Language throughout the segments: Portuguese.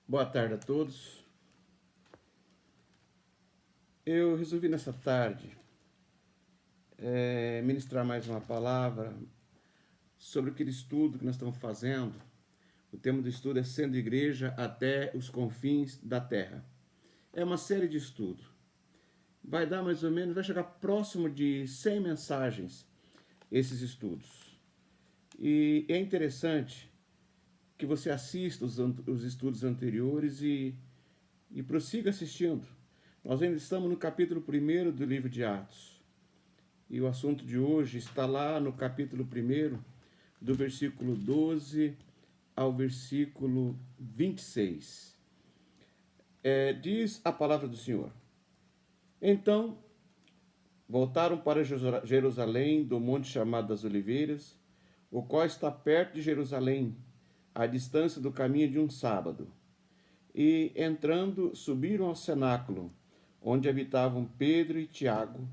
Boa tarde a todos. Eu resolvi nessa tarde ministrar mais uma palavra sobre aquele estudo que nós estamos fazendo. O tema do estudo é Sendo Igreja até os confins da terra. É uma série de estudos. Vai dar mais ou menos, vai chegar próximo de 100 mensagens esses estudos. E é interessante que você assista os estudos anteriores e prossiga assistindo. Nós ainda estamos no capítulo 1 do livro de Atos. E o assunto de hoje está lá no capítulo 1, do versículo 12 ao versículo 26. Diz a palavra do Senhor. Então, voltaram para Jerusalém, do monte chamado das Oliveiras, o qual está perto de Jerusalém, à distância do caminho de um sábado. E, entrando, subiram ao cenáculo, onde habitavam Pedro e Tiago,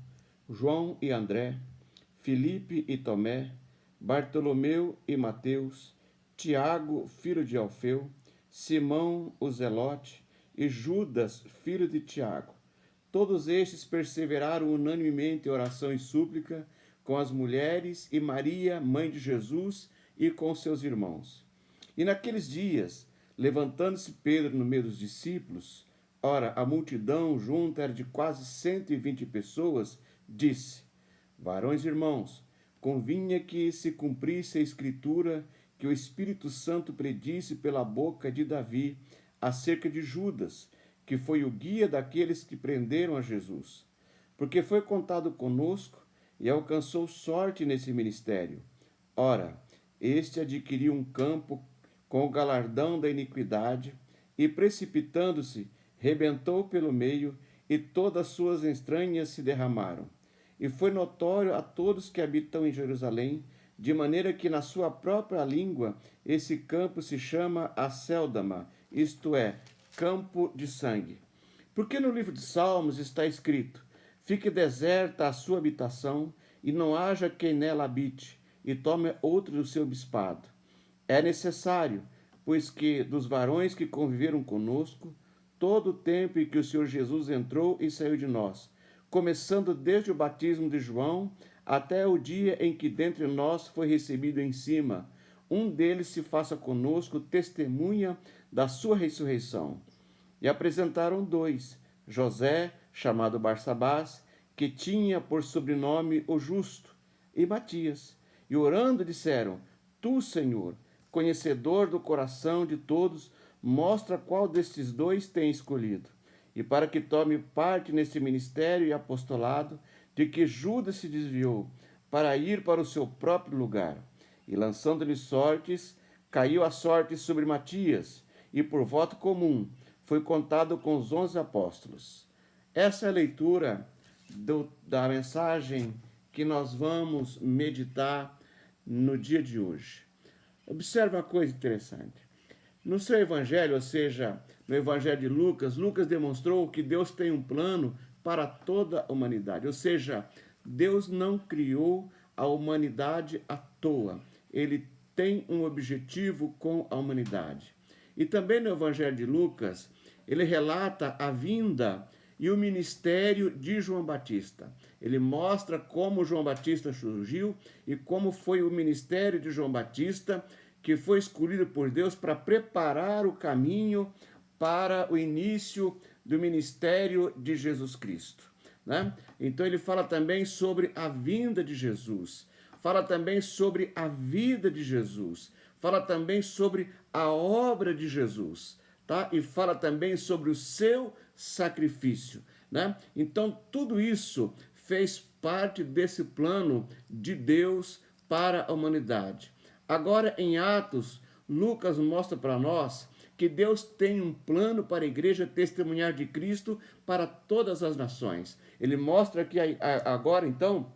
João e André, Filipe e Tomé, Bartolomeu e Mateus, Tiago, filho de Alfeu, Simão o Zelote e Judas, filho de Tiago. Todos estes perseveraram unanemente em oração e súplica com as mulheres e Maria, mãe de Jesus, e com seus irmãos. E naqueles dias, levantando-se Pedro no meio dos discípulos, ora, a multidão junta era de quase 120 pessoas, disse: Varões irmãos, convinha que se cumprisse a escritura que o Espírito Santo predisse pela boca de Davi acerca de Judas, que foi o guia daqueles que prenderam a Jesus. Porque foi contado conosco e alcançou sorte nesse ministério. Ora, este adquiriu um campo com o galardão da iniquidade e, precipitando-se, rebentou pelo meio e todas as suas entranhas se derramaram. E foi notório a todos que habitam em Jerusalém, de maneira que na sua própria língua esse campo se chama Acéldama, isto é, campo de sangue. Porque no livro de Salmos está escrito: Fique deserta a sua habitação, e não haja quem nela habite, e tome outro do seu bispado. É necessário, pois que dos varões que conviveram conosco, todo o tempo em que o Senhor Jesus entrou e saiu de nós, começando desde o batismo de João até o dia em que dentre nós foi recebido em cima, um deles se faça conosco testemunha da sua ressurreição. E apresentaram dois, José, chamado Barsabás, que tinha por sobrenome o Justo, e Matias. E orando disseram: Tu, Senhor, conhecedor do coração de todos, mostra qual destes dois tem escolhido, e para que tome parte nesse ministério e apostolado, de que Judas se desviou, para ir para o seu próprio lugar. E lançando-lhe sortes, caiu a sorte sobre Matias, e por voto comum foi contado com os 11 apóstolos. Essa é a leitura da mensagem que nós vamos meditar no dia de hoje. Observe uma coisa interessante. No seu evangelho, ou seja, no evangelho de Lucas, Lucas demonstrou que Deus tem um plano para toda a humanidade. Ou seja, Deus não criou a humanidade à toa. Ele tem um objetivo com a humanidade. E também no evangelho de Lucas, ele relata a vinda e o ministério de João Batista. Ele mostra como João Batista surgiu e como foi o ministério de João Batista, que foi escolhido por Deus para preparar o caminho para o início do ministério de Jesus Cristo, né? Então ele fala também sobre a vinda de Jesus, fala também sobre a vida de Jesus, fala também sobre a obra de Jesus, tá? E fala também sobre o seu sacrifício, né? Então tudo isso fez parte desse plano de Deus para a humanidade. Agora em Atos, Lucas mostra para nós que Deus tem um plano para a igreja testemunhar de Cristo para todas as nações. Ele mostra que agora então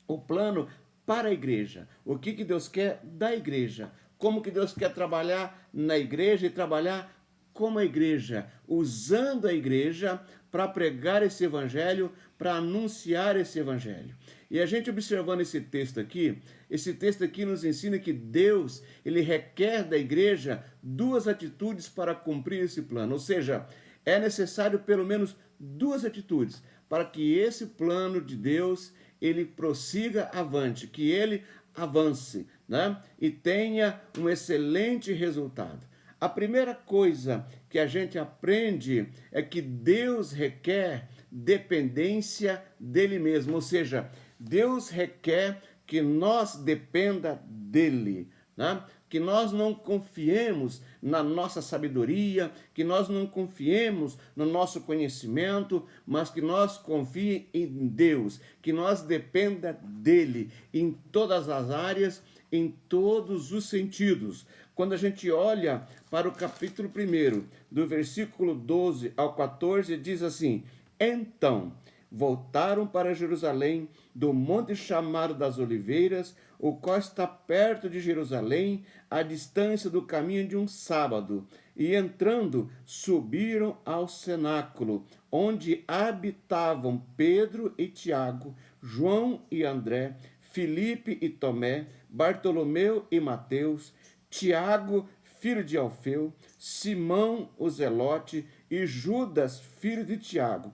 o plano para a igreja. O que Deus quer da igreja? Como que Deus quer trabalhar na igreja e trabalhar como a igreja, usando a igreja para pregar esse evangelho, para anunciar esse evangelho. E a gente observando esse texto aqui nos ensina que Deus, ele requer da igreja duas atitudes para cumprir esse plano. Ou seja, é necessário pelo menos duas atitudes para que esse plano de Deus, ele prossiga avante, que ele avance, né? E tenha um excelente resultado. A primeira coisa que a gente aprende é que Deus requer dependência dele mesmo, ou seja, Deus requer que nós dependa dele, né? Que nós não confiemos na nossa sabedoria, que nós não confiemos no nosso conhecimento, mas que nós confiemos em Deus, que nós dependa dele em todas as áreas, em todos os sentidos. Quando a gente olha para o capítulo 1, do versículo 12 ao 14, diz assim: então voltaram para Jerusalém do monte chamado das Oliveiras, o qual está perto de Jerusalém, à distância do caminho de um sábado. E entrando, subiram ao cenáculo, onde habitavam Pedro e Tiago, João e André, Filipe e Tomé, Bartolomeu e Mateus, Tiago, filho de Alfeu, Simão o Zelote e Judas, filho de Tiago.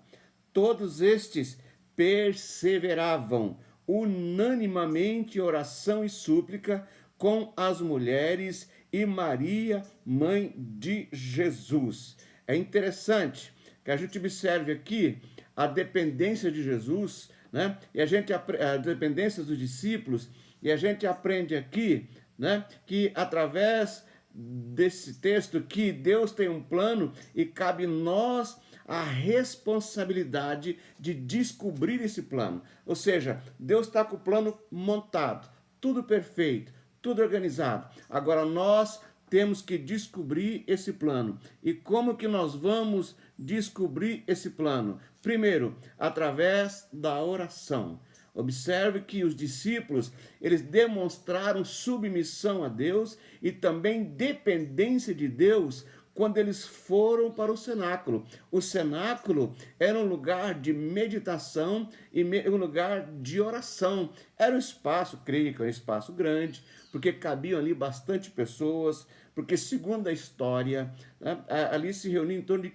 Todos estes perseveravam unanimamente em oração e súplica com as mulheres e Maria, mãe de Jesus. É interessante que a gente observe aqui a dependência de Jesus, né? E a dependência dos discípulos, e a gente aprende aqui, né, que através desse texto que Deus tem um plano e cabe nós a responsabilidade de descobrir esse plano. Ou seja, Deus está com o plano montado, tudo perfeito, tudo organizado. Agora nós temos que descobrir esse plano. E como que nós vamos descobrir esse plano? Primeiro, através da oração. Observe que os discípulos, eles demonstraram submissão a Deus e também dependência de Deus quando eles foram para o cenáculo. O cenáculo era um lugar de meditação e um lugar de oração. Era um espaço, creio que é um espaço grande, porque cabiam ali bastante pessoas, porque segundo a história, né, ali se reuniam em torno de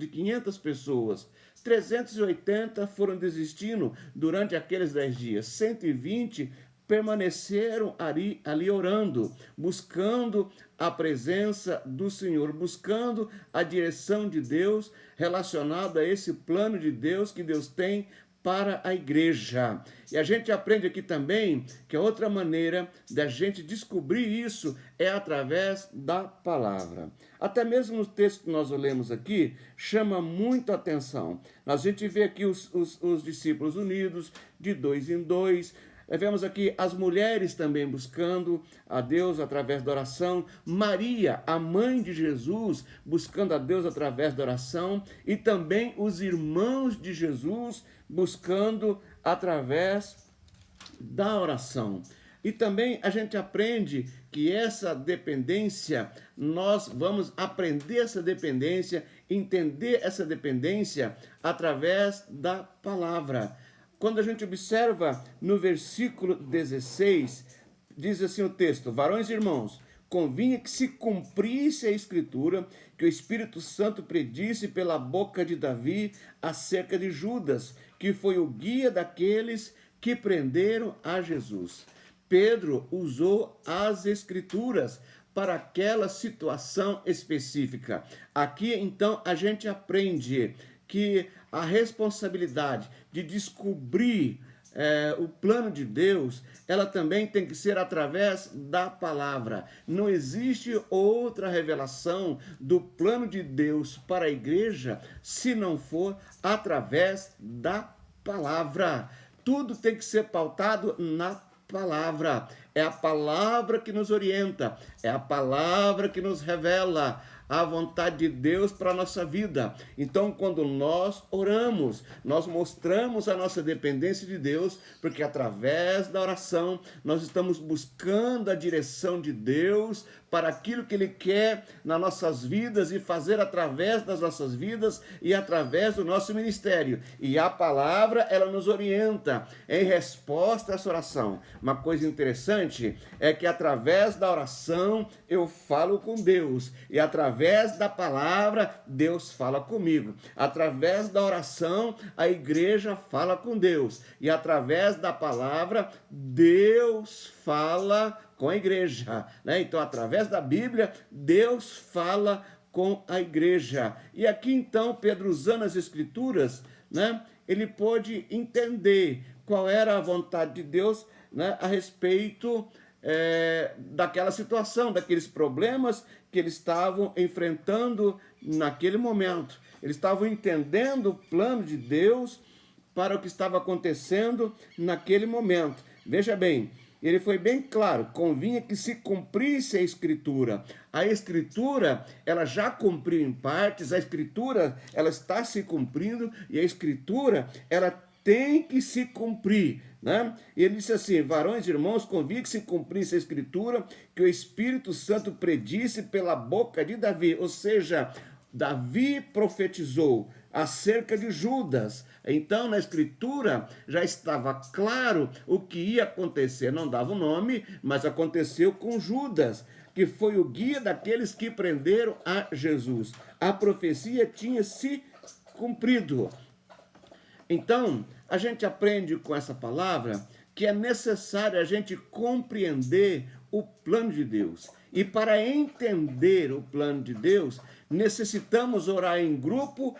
500 pessoas. 380 foram desistindo durante aqueles 10 dias. 120 permaneceram ali orando, buscando a presença do Senhor, buscando a direção de Deus relacionada a esse plano de Deus que Deus tem para a igreja. E a gente aprende aqui também que a outra maneira da gente descobrir isso é através da palavra. Até mesmo o texto que nós lemos aqui chama muito a atenção. A gente vê aqui os discípulos unidos, de dois em dois. Vemos aqui as mulheres também buscando a Deus através da oração. Maria, a mãe de Jesus, buscando a Deus através da oração. E também os irmãos de Jesus buscando através da oração. E também a gente aprende que essa dependência, nós vamos aprender essa dependência, entender essa dependência através da palavra. Quando a gente observa no versículo 16, diz assim o texto: varões e irmãos, convinha que se cumprisse a escritura que o Espírito Santo predisse pela boca de Davi acerca de Judas, que foi o guia daqueles que prenderam a Jesus. Pedro usou as escrituras para aquela situação específica. Aqui, então, a gente aprende que a responsabilidade de descobrir o plano de Deus, ela também tem que ser através da palavra. Não existe outra revelação do plano de Deus para a igreja se não for através da palavra. Tudo tem que ser pautado na palavra. É a palavra que nos orienta, é a palavra que nos revela a vontade de Deus para a nossa vida. Então, quando nós oramos, nós mostramos a nossa dependência de Deus, porque através da oração nós estamos buscando a direção de Deus para aquilo que Ele quer nas nossas vidas e fazer através das nossas vidas e através do nosso ministério. E a palavra, ela nos orienta em resposta a essa oração. Uma coisa interessante é que através da oração eu falo com Deus e através da palavra Deus fala comigo. Através da oração a igreja fala com Deus e através da palavra Deus fala com a igreja, né? Então, através da Bíblia, Deus fala com a igreja. E aqui, então, Pedro, usando as Escrituras, né, ele pôde entender qual era a vontade de Deus, né, a respeito daquela situação, daqueles problemas que eles estavam enfrentando naquele momento. Eles estavam entendendo o plano de Deus para o que estava acontecendo naquele momento. Veja bem, ele foi bem claro, convinha que se cumprisse a Escritura. A Escritura, ela já cumpriu em partes, a Escritura, ela está se cumprindo e a Escritura, ela tem que se cumprir, né? E ele disse assim, varões e irmãos, convinha que se cumprisse a Escritura, que o Espírito Santo predisse pela boca de Davi, ou seja, Davi profetizou acerca de Judas. Então, na Escritura, já estava claro o que ia acontecer. Não dava o nome, mas aconteceu com Judas, que foi o guia daqueles que prenderam a Jesus. A profecia tinha se cumprido. Então, a gente aprende com essa palavra que é necessário a gente compreender o plano de Deus. E para entender o plano de Deus, necessitamos orar em grupo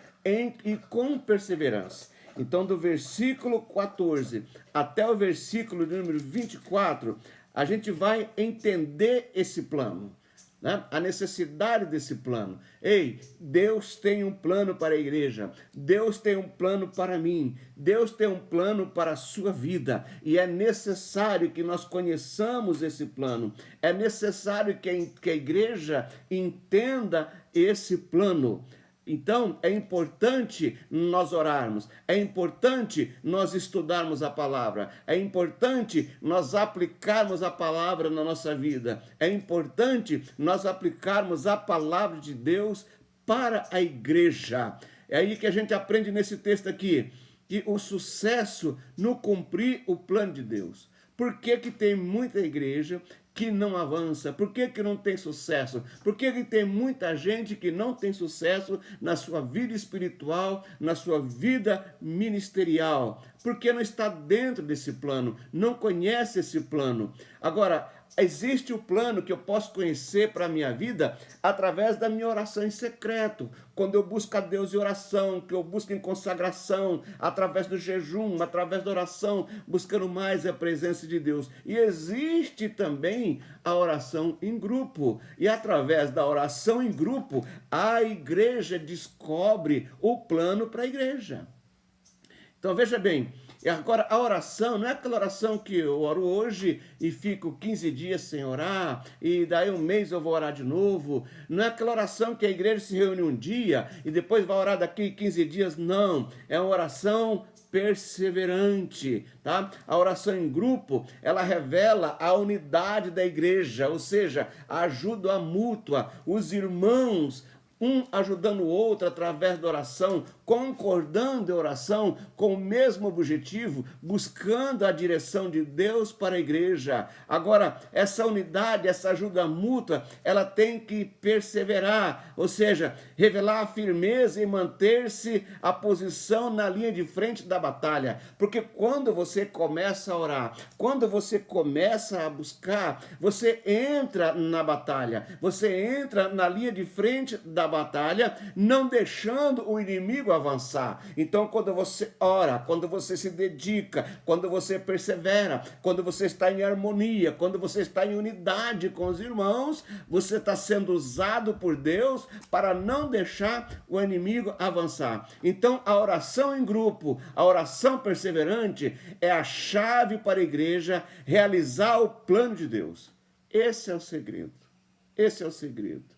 e com perseverança. Então, do versículo 14 até o versículo de número 24, a gente vai entender esse plano, né? A necessidade desse plano. Ei, Deus tem um plano para a igreja, Deus tem um plano para mim, Deus tem um plano para a sua vida, e é necessário que nós conheçamos esse plano, é necessário que a igreja entenda esse plano. Então, é importante nós orarmos, é importante nós estudarmos a palavra, é importante nós aplicarmos a palavra na nossa vida, é importante nós aplicarmos a palavra de Deus para a igreja. É aí que a gente aprende nesse texto aqui, que o sucesso no cumprir o plano de Deus. Por que que tem muita igreja que não avança? Por que que não tem sucesso? Por que que tem muita gente que não tem sucesso na sua vida espiritual, na sua vida ministerial? Porque não está dentro desse plano, não conhece esse plano. Agora, existe o plano que eu posso conhecer para a minha vida através da minha oração em secreto. Quando eu busco a Deus em oração, que eu busco em consagração, através do jejum, através da oração, buscando mais a presença de Deus. E existe também a oração em grupo. E através da oração em grupo, a igreja descobre o plano para a igreja. Então, veja bem, agora a oração não é aquela oração que eu oro hoje e fico 15 dias sem orar, e daí um mês eu vou orar de novo. Não é aquela oração que a igreja se reúne um dia e depois vai orar daqui 15 dias, não. É uma oração perseverante, tá? A oração em grupo, ela revela a unidade da igreja, ou seja, a ajuda mútua, os irmãos, um ajudando o outro através da oração, concordando em oração com o mesmo objetivo, buscando a direção de Deus para a igreja. Agora, essa unidade, essa ajuda mútua, ela tem que perseverar, ou seja, revelar a firmeza e manter-se a posição na linha de frente da batalha. Porque quando você começa a orar, quando você começa a buscar, você entra na batalha, você entra na linha de frente da batalha, não deixando o inimigo avançar. Então, quando você ora, quando você se dedica, quando você persevera, quando você está em harmonia, quando você está em unidade com os irmãos, você está sendo usado por Deus para não deixar o inimigo avançar. Então, a oração em grupo, a oração perseverante é a chave para a igreja realizar o plano de Deus. Esse é o segredo. Esse é o segredo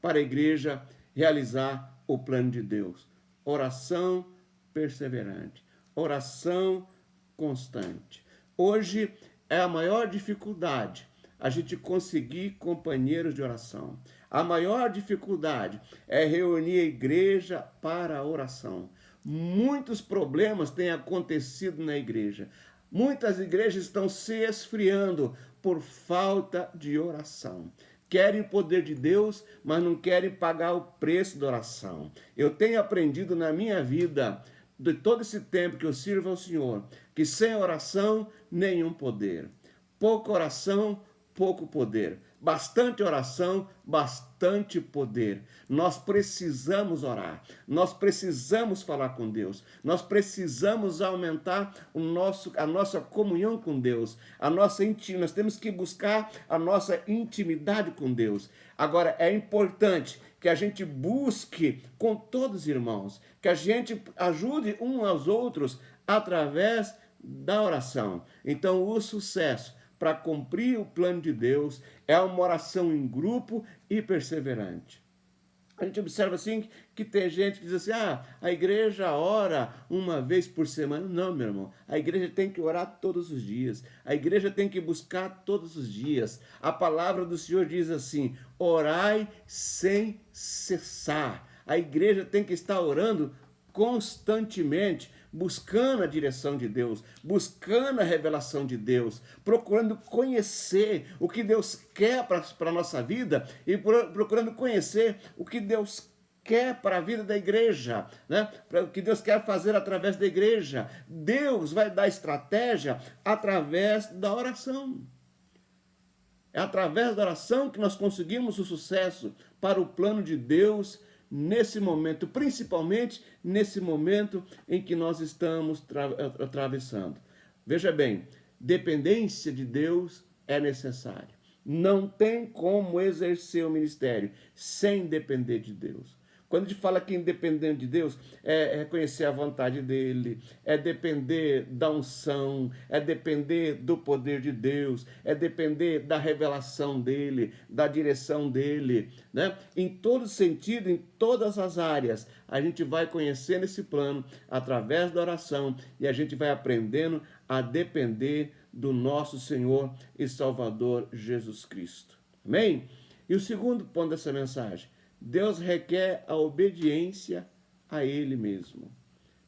para a igreja realizar o plano de Deus. Oração perseverante, oração constante. Hoje é a maior dificuldade a gente conseguir companheiros de oração. A maior dificuldade é reunir a igreja para a oração. Muitos problemas têm acontecido na igreja. Muitas igrejas estão se esfriando por falta de oração. Querem o poder de Deus, mas não querem pagar o preço da oração. Eu tenho aprendido na minha vida, de todo esse tempo que eu sirvo ao Senhor, que sem oração, nenhum poder. Pouca oração, pouco poder. Bastante oração, bastante poder. Nós precisamos orar. Nós precisamos falar com Deus. Nós precisamos aumentar a nossa comunhão com Deus. Nós temos que buscar a nossa intimidade com Deus. Agora, é importante que a gente busque com todos os irmãos, que a gente ajude uns aos outros através da oração. Então, o sucesso para cumprir o plano de Deus é uma oração em grupo e perseverante. A gente observa assim que tem gente que diz assim, a igreja ora uma vez por semana. Não, meu irmão, a igreja tem que orar todos os dias. A igreja tem que buscar todos os dias. A palavra do Senhor diz assim, orai sem cessar. A igreja tem que estar orando constantemente, buscando a direção de Deus, buscando a revelação de Deus, procurando conhecer o que Deus quer para a nossa vida e procurando conhecer o que Deus quer para a vida da igreja, né? Para o que Deus quer fazer através da igreja. Deus vai dar estratégia através da oração. É através da oração que nós conseguimos o sucesso para o plano de Deus nesse momento, principalmente nesse momento em que nós estamos atravessando. Veja bem, dependência de Deus é necessária. Não tem como exercer o ministério sem depender de Deus. Quando a gente fala que independente de Deus, é reconhecer a vontade dele, é depender da unção, é depender do poder de Deus, é depender da revelação dele, da direção dele, né? Em todo sentido, em todas as áreas, a gente vai conhecendo esse plano através da oração e a gente vai aprendendo a depender do nosso Senhor e Salvador Jesus Cristo. Amém? E o segundo ponto dessa mensagem, Deus requer a obediência a Ele mesmo.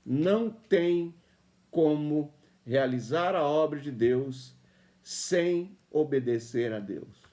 Não tem como realizar a obra de Deus sem obedecer a Deus.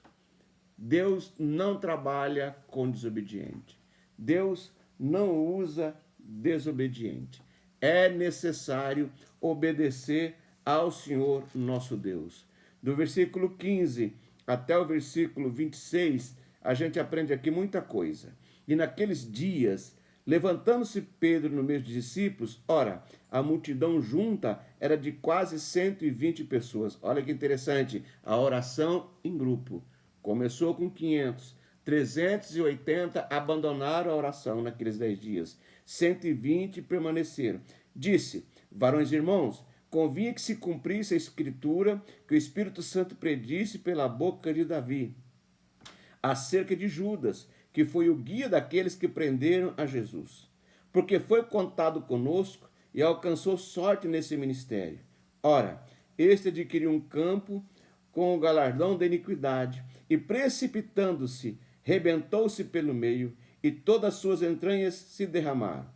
Deus não trabalha com desobediente. Deus não usa desobediente. É necessário obedecer ao Senhor nosso Deus. Do versículo 15 até o versículo 26, a gente aprende aqui muita coisa. E naqueles dias, levantando-se Pedro no meio dos discípulos, ora, a multidão junta era de quase 120 pessoas. Olha que interessante, a oração em grupo. Começou com 500, 380 abandonaram a oração naqueles 10 dias. 120 permaneceram. Disse, varões e irmãos, convinha que se cumprisse a escritura que o Espírito Santo predisse pela boca de Davi, acerca de Judas, que foi o guia daqueles que prenderam a Jesus, porque foi contado conosco e alcançou sorte nesse ministério. Ora, este adquiriu um campo com o galardão da iniquidade, e precipitando-se, rebentou-se pelo meio, e todas as suas entranhas se derramaram.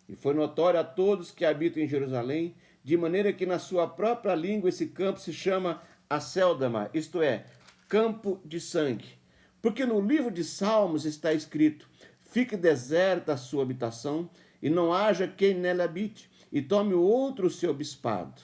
E foi notório a todos que habitam em Jerusalém, de maneira que na sua própria língua esse campo se chama Acéldama, isto é, campo de sangue. Porque no livro de Salmos está escrito, fique deserta a sua habitação, e não haja quem nela habite, e tome outro o seu bispado.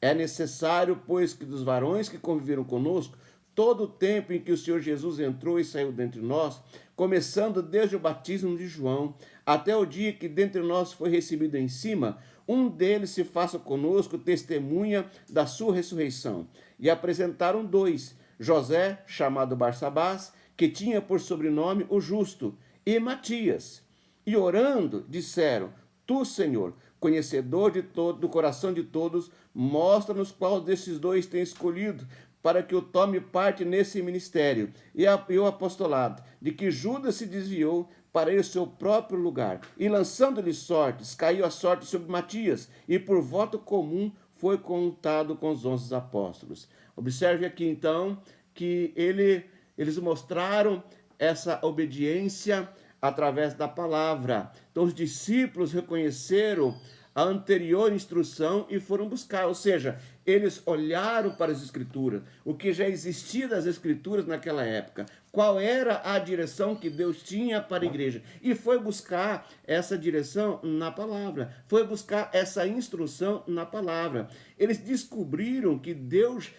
É necessário, pois, que dos varões que conviveram conosco, todo o tempo em que o Senhor Jesus entrou e saiu dentre nós, começando desde o batismo de João, até o dia que dentre nós foi recebido em cima, um deles se faça conosco testemunha da sua ressurreição. E apresentaram dois, José, chamado Barsabás, que tinha por sobrenome o Justo, e Matias. E orando, disseram: Tu, Senhor, conhecedor de todo, do coração de todos, mostra-nos qual desses dois tem escolhido, para que eu tome parte nesse ministério e o apostolado, de que Judas se desviou para ir ao seu próprio lugar, e lançando-lhe sortes, caiu a sorte sobre Matias, e por voto comum foi contado com os 11 apóstolos. Observe aqui então que eles mostraram essa obediência através da palavra. Então os discípulos reconheceram a anterior instrução e foram buscar, ou seja, eles olharam para as Escrituras, o que já existia das Escrituras naquela época, qual era a direção que Deus tinha para a igreja, e foi buscar essa direção na palavra, foi buscar essa instrução na palavra. Eles descobriram que Deus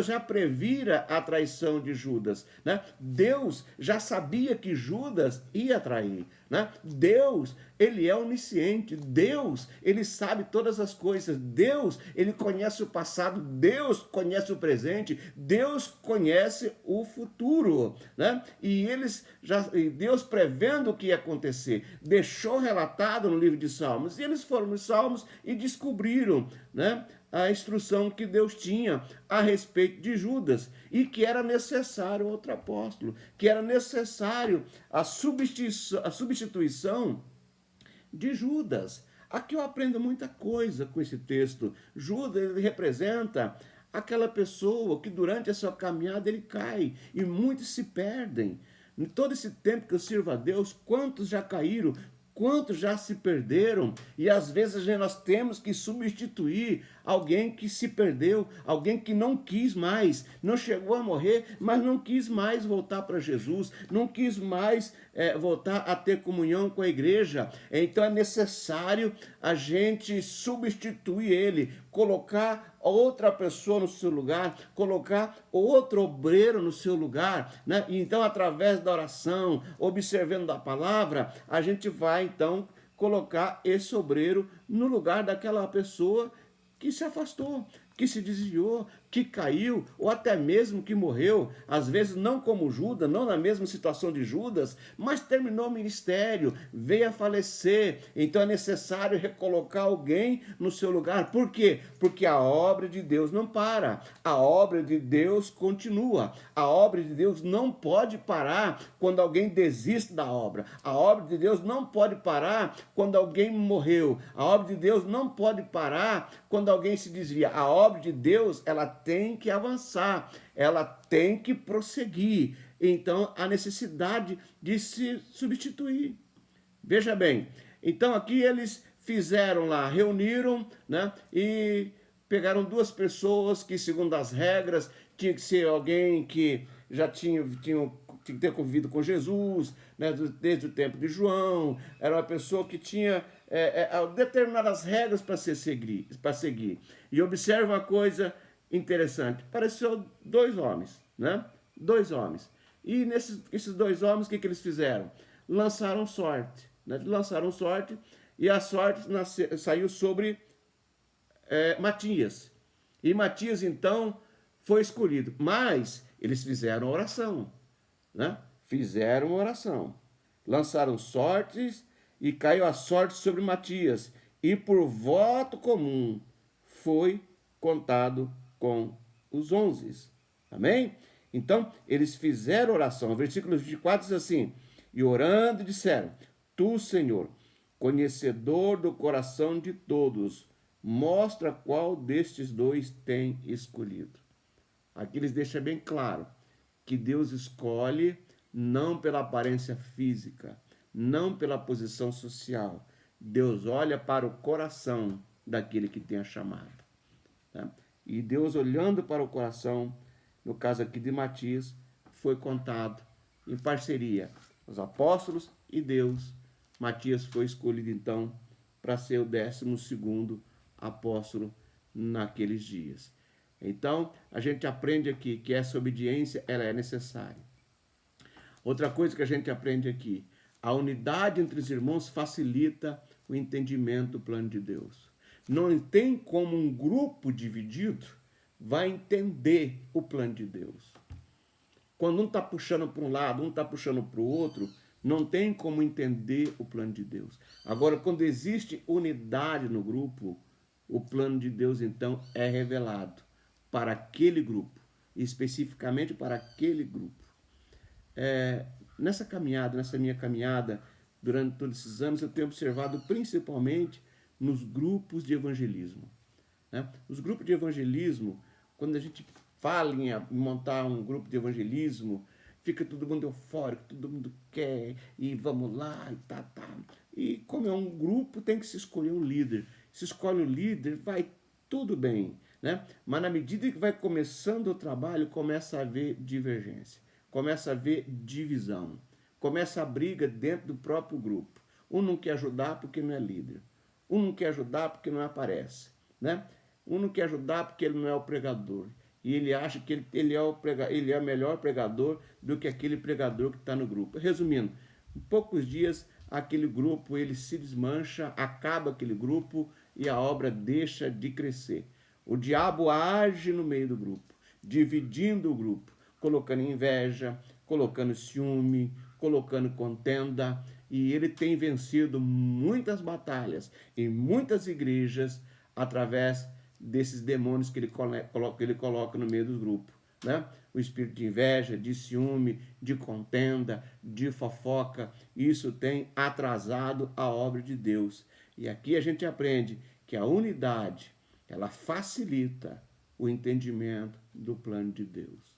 já previra a traição de Judas, né? Deus já sabia que Judas ia trair, né? Deus, ele é onisciente, Deus, ele sabe todas as coisas, Deus, ele conhece o passado, Deus conhece o presente, Deus conhece o futuro, né? E Deus prevendo o que ia acontecer, deixou relatado no livro de Salmos, e eles foram nos Salmos e descobriram, né, a instrução que Deus tinha a respeito de Judas, e que era necessário outro apóstolo, que era necessário a substituição de Judas. Aqui eu aprendo muita coisa com esse texto. Judas, ele representa aquela pessoa que durante a sua caminhada ele cai, e muitos se perdem. Em todo esse tempo que eu sirvo a Deus, quantos já caíram, quantos já se perderam, e às vezes nós temos que substituir alguém que se perdeu, alguém que não quis mais, não chegou a morrer, mas não quis mais voltar para Jesus, não quis mais voltar a ter comunhão com a igreja. Então é necessário a gente substituir ele, colocar outra pessoa no seu lugar, colocar outro obreiro no seu lugar, né? E então, através da oração, observando a palavra, a gente vai então colocar esse obreiro no lugar daquela pessoa que se afastou, que se desviou, que caiu, ou até mesmo que morreu, às vezes não como Judas, não na mesma situação de Judas, mas terminou o ministério, veio a falecer. Então é necessário recolocar alguém no seu lugar. Por quê? Porque a obra de Deus não para, a obra de Deus continua, a obra de Deus não pode parar quando alguém desiste da obra, a obra de Deus não pode parar quando alguém morreu, a obra de Deus não pode parar quando alguém se desvia. A obra de Deus, ela tem que avançar, ela tem que prosseguir. Então, a necessidade de se substituir. Veja bem, então aqui eles fizeram lá, reuniram, né, e pegaram duas pessoas que, segundo as regras, tinha que ser alguém que já tinha que ter convivido com Jesus, né, desde o tempo de João, era uma pessoa que tinha determinadas regras para seguir. E observa uma coisa interessante, apareceu dois homens, né? Dois homens. E esses dois homens, o que eles fizeram? Lançaram sorte, né? Lançaram sorte, e a sorte saiu sobre Matias. E Matias, então, foi escolhido. Mas eles fizeram oração, né? Fizeram oração. Lançaram sortes e caiu a sorte sobre Matias. E por voto comum foi contado com os 11. Amém? Então, eles fizeram oração. O versículo 24 diz assim: e orando disseram: Tu, Senhor, conhecedor do coração de todos, mostra qual destes dois tem escolhido. Aqui eles deixam bem claro que Deus escolhe não pela aparência física, não pela posição social. Deus olha para o coração daquele que tem a chamada. Tá? E Deus, olhando para o coração, no caso aqui de Matias, foi contado em parceria os apóstolos e Deus. Matias foi escolhido então para ser o 12º apóstolo naqueles dias. Então, a gente aprende aqui que essa obediência ela é necessária. Outra coisa que a gente aprende aqui, a unidade entre os irmãos facilita o entendimento do plano de Deus. Não tem como um grupo dividido vai entender o plano de Deus. Quando um está puxando para um lado, um está puxando para o outro, não tem como entender o plano de Deus. Agora, quando existe unidade no grupo, o plano de Deus, então, é revelado para aquele grupo, especificamente para aquele grupo. Nessa minha caminhada, durante todos esses anos, eu tenho observado principalmente nos grupos de evangelismo. Né? Os grupos de evangelismo, quando a gente fala em montar um grupo de evangelismo, fica todo mundo eufórico, todo mundo quer, e vamos lá, e tá. E como é um grupo, tem que se escolher um líder. Se escolhe o líder, vai tudo bem, né? Mas na medida que vai começando o trabalho, começa a haver divergência, começa a haver divisão, começa a briga dentro do próprio grupo. Um não quer ajudar porque não é líder. Um não quer ajudar porque não aparece, né? Um não quer ajudar porque ele não é o pregador. E ele acha que ele é o melhor pregador do que aquele pregador que está no grupo. Resumindo, em poucos dias, aquele grupo ele se desmancha, acaba aquele grupo e a obra deixa de crescer. O diabo age no meio do grupo, dividindo o grupo, colocando inveja, colocando ciúme, colocando contenda, e ele tem vencido muitas batalhas em muitas igrejas através desses demônios que ele coloca no meio do grupo, né? O espírito de inveja, de ciúme, de contenda, de fofoca, isso tem atrasado a obra de Deus. E aqui a gente aprende que a unidade, ela facilita o entendimento do plano de Deus.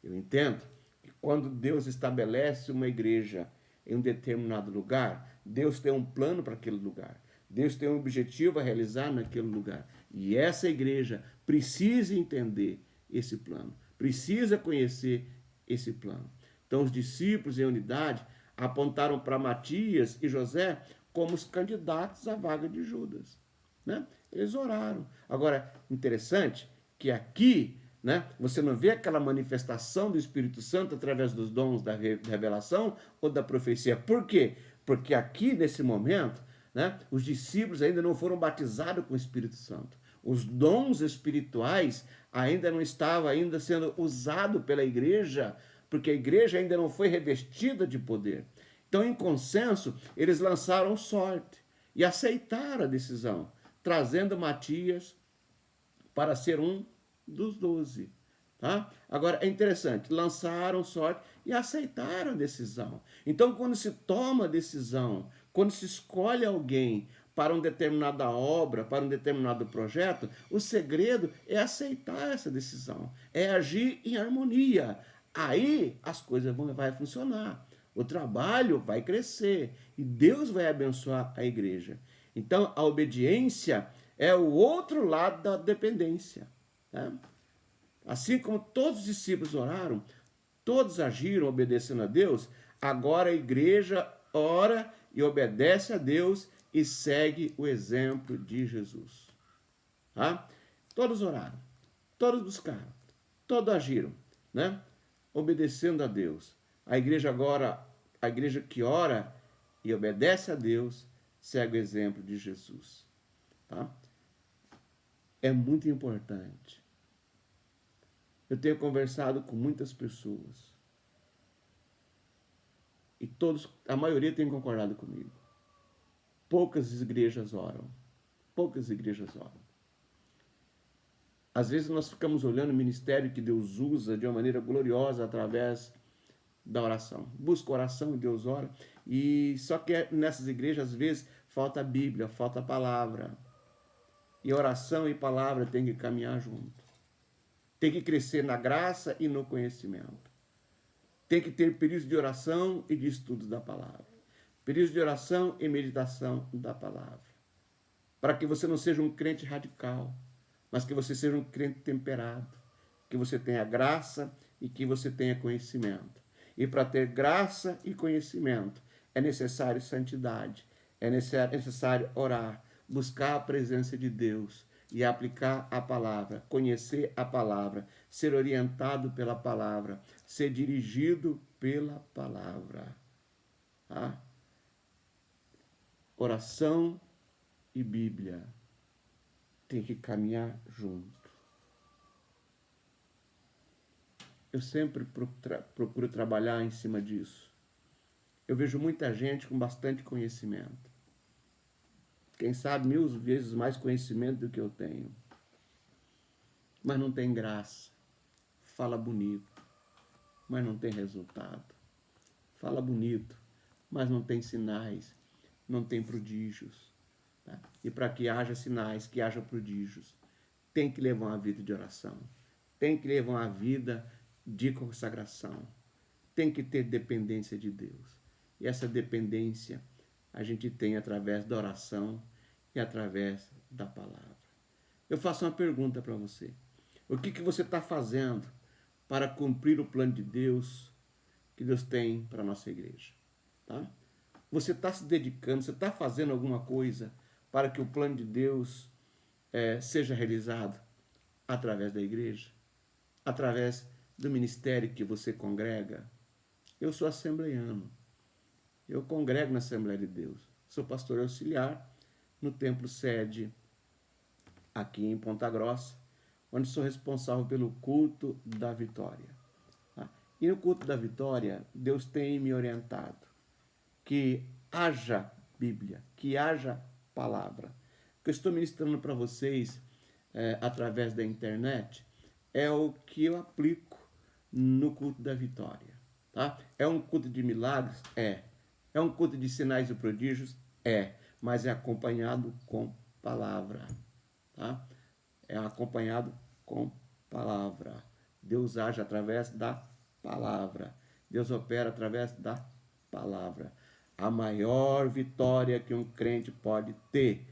Eu entendo que quando Deus estabelece uma igreja em um determinado lugar, Deus tem um plano para aquele lugar. Deus tem um objetivo a realizar naquele lugar. E essa igreja precisa entender esse plano, precisa conhecer esse plano. Então, os discípulos em unidade apontaram para Matias e José como os candidatos à vaga de Judas, né? Eles oraram. Agora, interessante que aqui, né, você não vê aquela manifestação do Espírito Santo através dos dons da revelação ou da profecia. Por quê? Porque aqui, nesse momento, né, os discípulos ainda não foram batizados com o Espírito Santo. Os dons espirituais ainda não estavam sendo usados pela igreja, porque a igreja ainda não foi revestida de poder. Então, em consenso, eles lançaram sorte e aceitaram a decisão, trazendo Matias para ser um dos 12. Tá? Agora, é interessante, lançaram sorte e aceitaram a decisão. Então, quando se toma a decisão, quando se escolhe alguém para uma determinada obra, para um determinado projeto, o segredo é aceitar essa decisão, é agir em harmonia. Aí as coisas vão funcionar, o trabalho vai crescer e Deus vai abençoar a igreja. Então, a obediência é o outro lado da dependência. Tá? Assim como todos os discípulos oraram, todos agiram obedecendo a Deus, agora a igreja ora e obedece a Deus e segue o exemplo de Jesus. Tá? Todos oraram, todos buscaram, todos agiram, né? Obedecendo a Deus. A igreja agora, a igreja que ora e obedece a Deus, segue o exemplo de Jesus. Tá? É muito importante. Eu tenho conversado com muitas pessoas e a maioria tem concordado comigo. Poucas igrejas oram. Poucas igrejas oram. Às vezes nós ficamos olhando o ministério que Deus usa de uma maneira gloriosa através da oração. Busca oração e Deus ora. E só que nessas igrejas, às vezes, falta a Bíblia, falta a palavra. E oração e palavra têm que caminhar junto. Tem que crescer na graça e no conhecimento. Tem que ter períodos de oração e de estudo da palavra. Períodos de oração e meditação da palavra. Para que você não seja um crente radical, mas que você seja um crente temperado, que você tenha graça e que você tenha conhecimento. E para ter graça e conhecimento, é necessário santidade, é necessário orar, buscar a presença de Deus e aplicar a palavra, conhecer a palavra, ser orientado pela palavra, ser dirigido pela palavra. Tá? Oração e Bíblia tem que caminhar junto. Eu sempre procuro trabalhar em cima disso. Eu vejo muita gente com bastante conhecimento. Quem sabe 1000 vezes mais conhecimento do que eu tenho. Mas não tem graça. Fala bonito, mas não tem resultado. Fala bonito, mas não tem sinais, não tem prodígios. Tá? E para que haja sinais, que haja prodígios, tem que levar uma vida de oração. Tem que levar uma vida de consagração. Tem que ter dependência de Deus. E essa dependência a gente tem através da oração e através da palavra. Eu faço uma pergunta para você. O que você está fazendo para cumprir o plano de Deus que Deus tem para a nossa igreja? Tá? Você está se dedicando, você está fazendo alguma coisa para que o plano de Deus seja realizado através da igreja? Através do ministério que você congrega? Eu sou assembleiano. Eu congrego na Assembleia de Deus. Sou pastor auxiliar no Templo Sede, aqui em Ponta Grossa, onde sou responsável pelo culto da vitória. Tá? E no culto da vitória, Deus tem me orientado que haja Bíblia, que haja palavra. O que eu estou ministrando para vocês através da internet é o que eu aplico no culto da vitória. Tá? É um culto de milagres? É um culto de sinais e prodígios? Mas é acompanhado com palavra. Tá? É acompanhado com palavra. Deus age através da palavra. Deus opera através da palavra. A maior vitória que um crente pode ter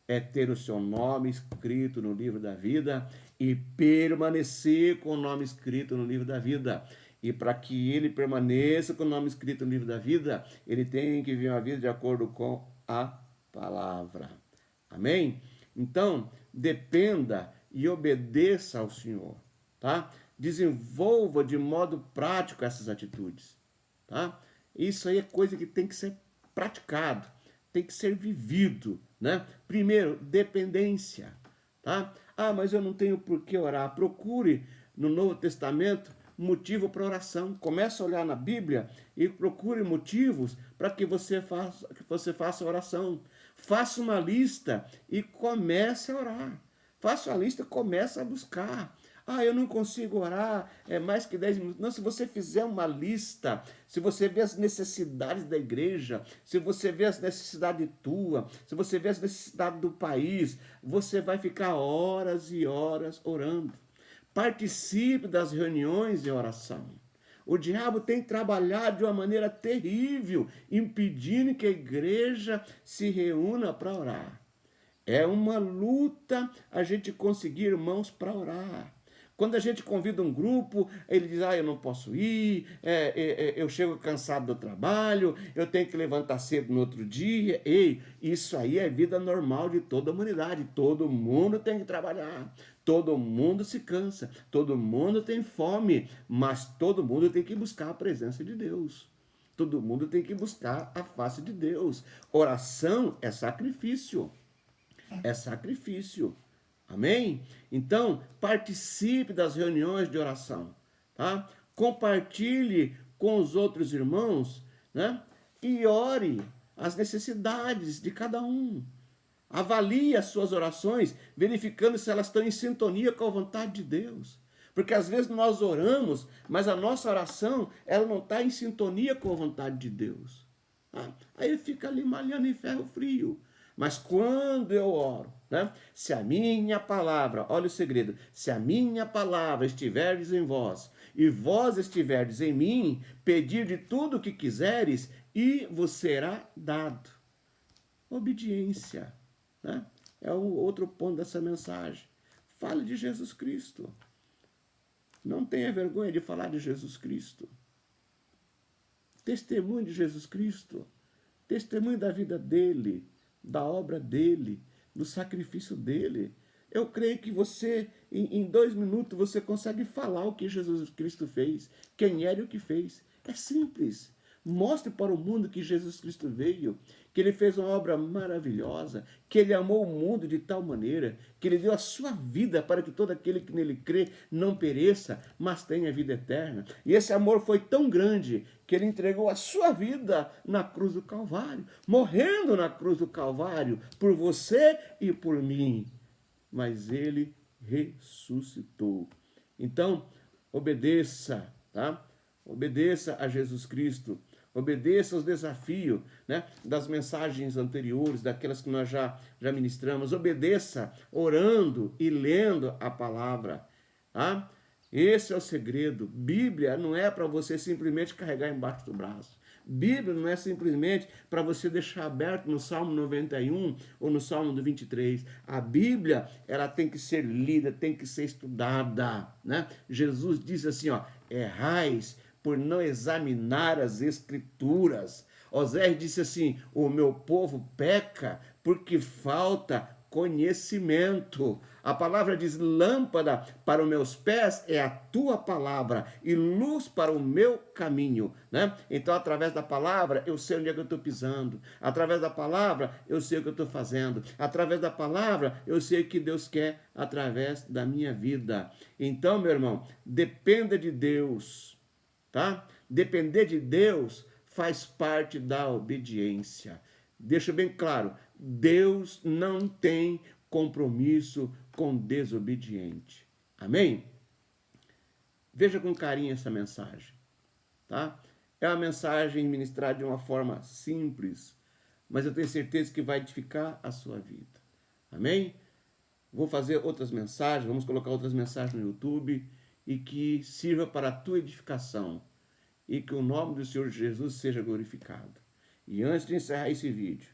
é ter o seu nome escrito no livro da vida e permanecer com o nome escrito no livro da vida. E para que ele permaneça com o nome escrito no livro da vida, ele tem que viver uma vida de acordo com a palavra. Amém? Então, dependa e obedeça ao Senhor, tá? Desenvolva de modo prático essas atitudes, tá? Isso aí é coisa que tem que ser praticado, tem que ser vivido, né? Primeiro, dependência, tá? Ah, mas eu não tenho por que orar. Procure no Novo Testamento motivo para oração. Comece a olhar na Bíblia e procure motivos para que você faça oração. Faça uma lista e comece a orar. Faça uma lista e comece a buscar. Ah, eu não consigo orar, mais que 10 minutos. Não, se você fizer uma lista, se você vê as necessidades da igreja, se você vê as necessidades tua, se você vê as necessidades do país, você vai ficar horas e horas orando. Participe das reuniões de oração. O diabo tem trabalhado de uma maneira terrível, impedindo que a igreja se reúna para orar. É uma luta a gente conseguir irmãos para orar. Quando a gente convida um grupo, ele diz, eu não posso ir, eu chego cansado do trabalho, eu tenho que levantar cedo no outro dia. Ei, isso aí é vida normal de toda a humanidade. Todo mundo tem que trabalhar, todo mundo se cansa, todo mundo tem fome, mas todo mundo tem que buscar a presença de Deus. Todo mundo tem que buscar a face de Deus. Oração é sacrifício. É sacrifício. Amém? Então, participe das reuniões de oração, tá? Compartilhe com os outros irmãos, né? E ore as necessidades de cada um. Avalie as suas orações, verificando se elas estão em sintonia com a vontade de Deus. Porque às vezes nós oramos, mas a nossa oração, ela não está em sintonia com a vontade de Deus. Tá? Aí fica ali malhando em ferro frio. Mas quando eu oro, né? Se a minha palavra, olha o segredo, se a minha palavra estiverdes em vós, e vós estiverdes em mim, pedir de tudo o que quiseres, e vos será dado. Obediência, né? É o outro ponto dessa mensagem. Fale de Jesus Cristo. Não tenha vergonha de falar de Jesus Cristo. Testemunho de Jesus Cristo. Testemunho da vida dele, da obra dele, do sacrifício dele. Eu creio que você, em 2 minutos, você consegue falar o que Jesus Cristo fez, quem era e o que fez. É simples. Mostre para o mundo que Jesus Cristo veio, que ele fez uma obra maravilhosa, que ele amou o mundo de tal maneira, que ele deu a sua vida para que todo aquele que nele crê não pereça, mas tenha vida eterna. E esse amor foi tão grande que ele entregou a sua vida na cruz do Calvário, morrendo na cruz do Calvário por você e por mim. Mas ele ressuscitou. Então, obedeça, tá? Obedeça a Jesus Cristo. Obedeça aos desafios, né, das mensagens anteriores, daquelas que nós já ministramos. Obedeça orando e lendo a palavra. Tá? Esse é o segredo. Bíblia não é para você simplesmente carregar embaixo do braço. Bíblia não é simplesmente para você deixar aberto no Salmo 91 ou no Salmo do 23. A Bíblia, ela tem que ser lida, tem que ser estudada, né? Jesus diz assim, ó, errais por não examinar as Escrituras. Osés disse assim, o meu povo peca porque falta conhecimento. A palavra diz, lâmpada para os meus pés é a tua palavra e luz para o meu caminho, né? Então, através da palavra, eu sei onde é que eu estou pisando. Através da palavra, eu sei o que eu estou fazendo. Através da palavra, eu sei o que Deus quer através da minha vida. Então, meu irmão, dependa de Deus, tá? Depender de Deus faz parte da obediência. Deixa bem claro, Deus não tem compromisso com desobediente. Amém? Veja com carinho essa mensagem, tá? É uma mensagem ministrada de uma forma simples, mas eu tenho certeza que vai edificar a sua vida. Amém? Vou fazer outras mensagens, vamos colocar outras mensagens no YouTube e que sirva para a tua edificação e que o nome do Senhor Jesus seja glorificado. E antes de encerrar esse vídeo,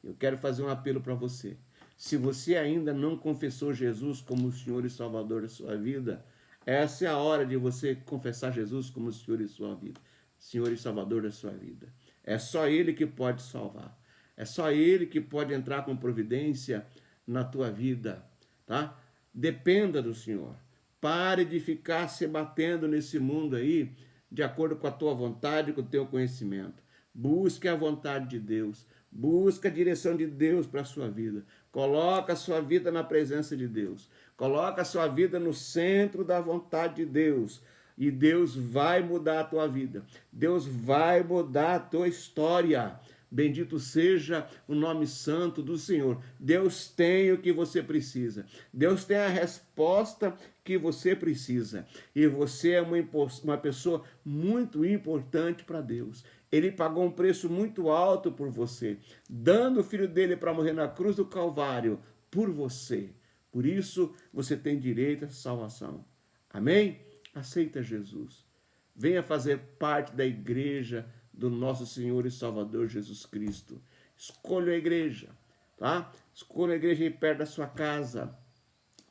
eu quero fazer um apelo para você. Se você ainda não confessou Jesus como o Senhor e Salvador da sua vida, essa é a hora de você confessar Jesus como o Senhor e sua vida, Senhor e Salvador da sua vida. É só Ele que pode salvar. É só Ele que pode entrar com providência na tua vida, tá? Dependa do Senhor. Pare de ficar se batendo nesse mundo aí, de acordo com a tua vontade, com o teu conhecimento. Busque a vontade de Deus. Busque a direção de Deus para a sua vida. Coloca a sua vida na presença de Deus. Coloca a sua vida no centro da vontade de Deus. E Deus vai mudar a tua vida. Deus vai mudar a tua história. Bendito seja o nome santo do Senhor. Deus tem o que você precisa. Deus tem a resposta que você precisa. E você é uma pessoa muito importante para Deus. Ele pagou um preço muito alto por você, dando o filho dele para morrer na cruz do Calvário por você. Por isso, você tem direito à salvação. Amém? Aceita Jesus. Venha fazer parte da igreja do nosso Senhor e Salvador Jesus Cristo. Escolha a igreja, tá? Escolha a igreja aí perto da sua casa,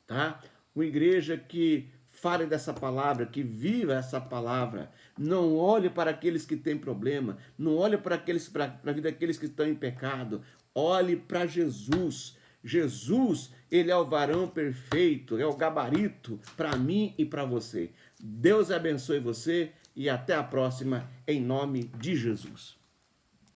tá? Uma igreja que fale dessa palavra, que viva essa palavra. Não olhe para aqueles que têm problema, não olhe para a vida daqueles que estão em pecado. Olhe para Jesus. Jesus, ele é o varão perfeito, é o gabarito para mim e para você. Deus abençoe você e até a próxima, em nome de Jesus.